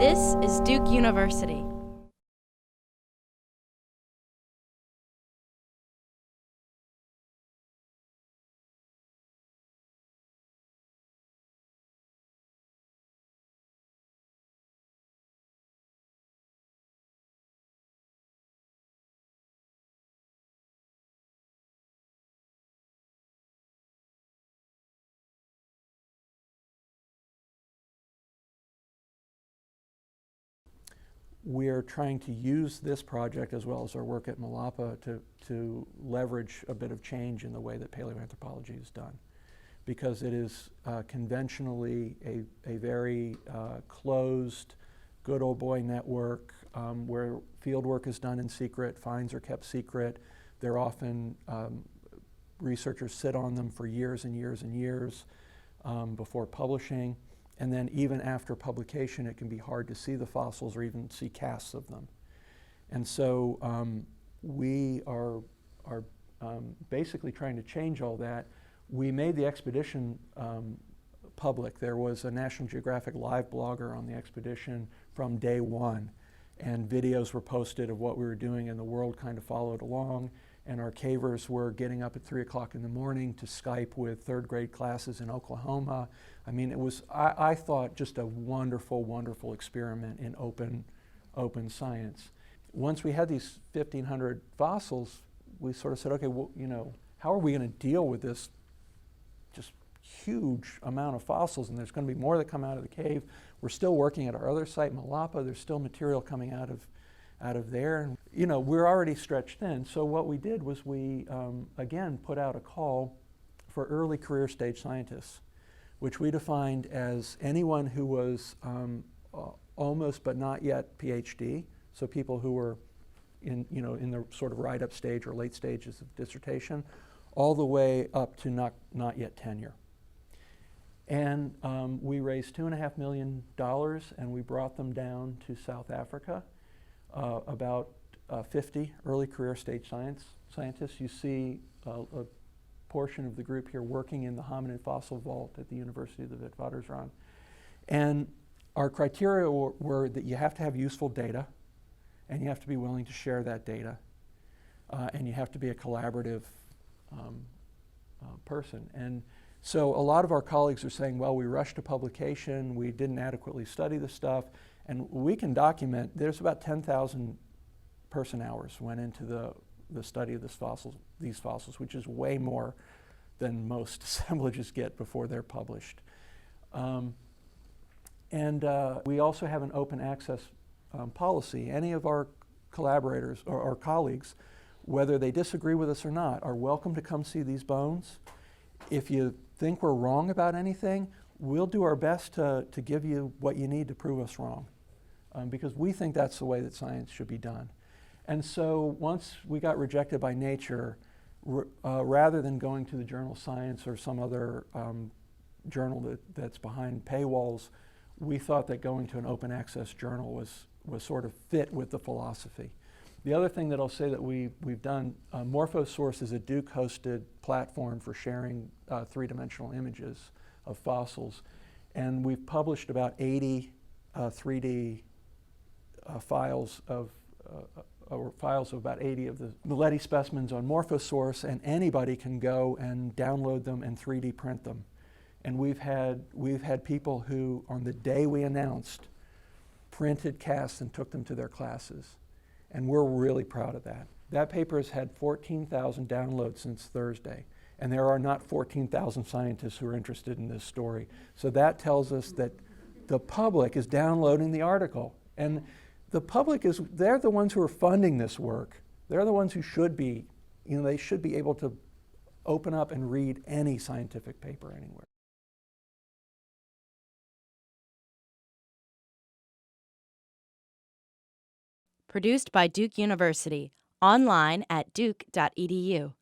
This is Duke University. We're trying to use this project as well as our work at Malapa to leverage a bit of change in the way that paleoanthropology is done, because it is conventionally a very closed, good old boy network where field work is done in secret, finds are kept secret. They're often, researchers sit on them for years and years and years before publishing. And then even after publication, it can be hard to see the fossils or even see casts of them. And so we are basically trying to change all that. We made the expedition public. There was a National Geographic live blogger on the expedition from day one. And videos were posted of what we were doing, and the world kind of followed along. And our cavers were getting up at 3 o'clock in the morning to Skype with third grade classes in Oklahoma. I mean, it was, I thought, just a wonderful, wonderful experiment in open science. Once we had these 1,500 fossils, we sort of said, okay, well, you know, how are we going to deal with this just huge amount of fossils? And there's going to be more that come out of the cave. We're still working at our other site, Malapa. There's still material coming out of there. And, you know, we're already stretched thin. So what we did was we, again, put out a call for early career stage scientists, which we defined as anyone who was almost but not yet PhD, so people who were in the sort of write-up stage or late stages of dissertation, all the way up to not yet tenure. And we raised $2.5 million, and we brought them down to South Africa. About 50 early career stage scientists. You see a portion of the group here working in the hominid fossil vault at the University of the Witwatersrand. And our criteria were that you have to have useful data, and you have to be willing to share that data, and you have to be a collaborative person. And so a lot of our colleagues are saying, well, we rushed to publication, we didn't adequately study the stuff, and we can document, there's about 10,000 person hours went into the study of these fossils, which is way more than most assemblages get before they're published. We also have an open access policy. Any of our collaborators or our colleagues, whether they disagree with us or not, are welcome to come see these bones. If you think we're wrong about anything, we'll do our best to give you what you need to prove us wrong, because we think that's the way that science should be done. And so once we got rejected by Nature, rather than going to the journal Science or some other journal that's behind paywalls, we thought that going to an open access journal was sort of fit with the philosophy. The other thing that I'll say that we've done, MorphoSource is a Duke-hosted platform for sharing three-dimensional images of fossils. And we've published about 80 3D files of about 80 of the naledi specimens on MorphoSource, and anybody can go and download them and 3D print them. And we've had people who, on the day we announced, printed casts and took them to their classes. And we're really proud of that. That paper has had 14,000 downloads since Thursday. And there are not 14,000 scientists who are interested in this story. So that tells us that the public is downloading the article. And the public they're the ones who are funding this work. They're the ones who should be, they should be able to open up and read any scientific paper anywhere. Produced by Duke University, online at duke.edu.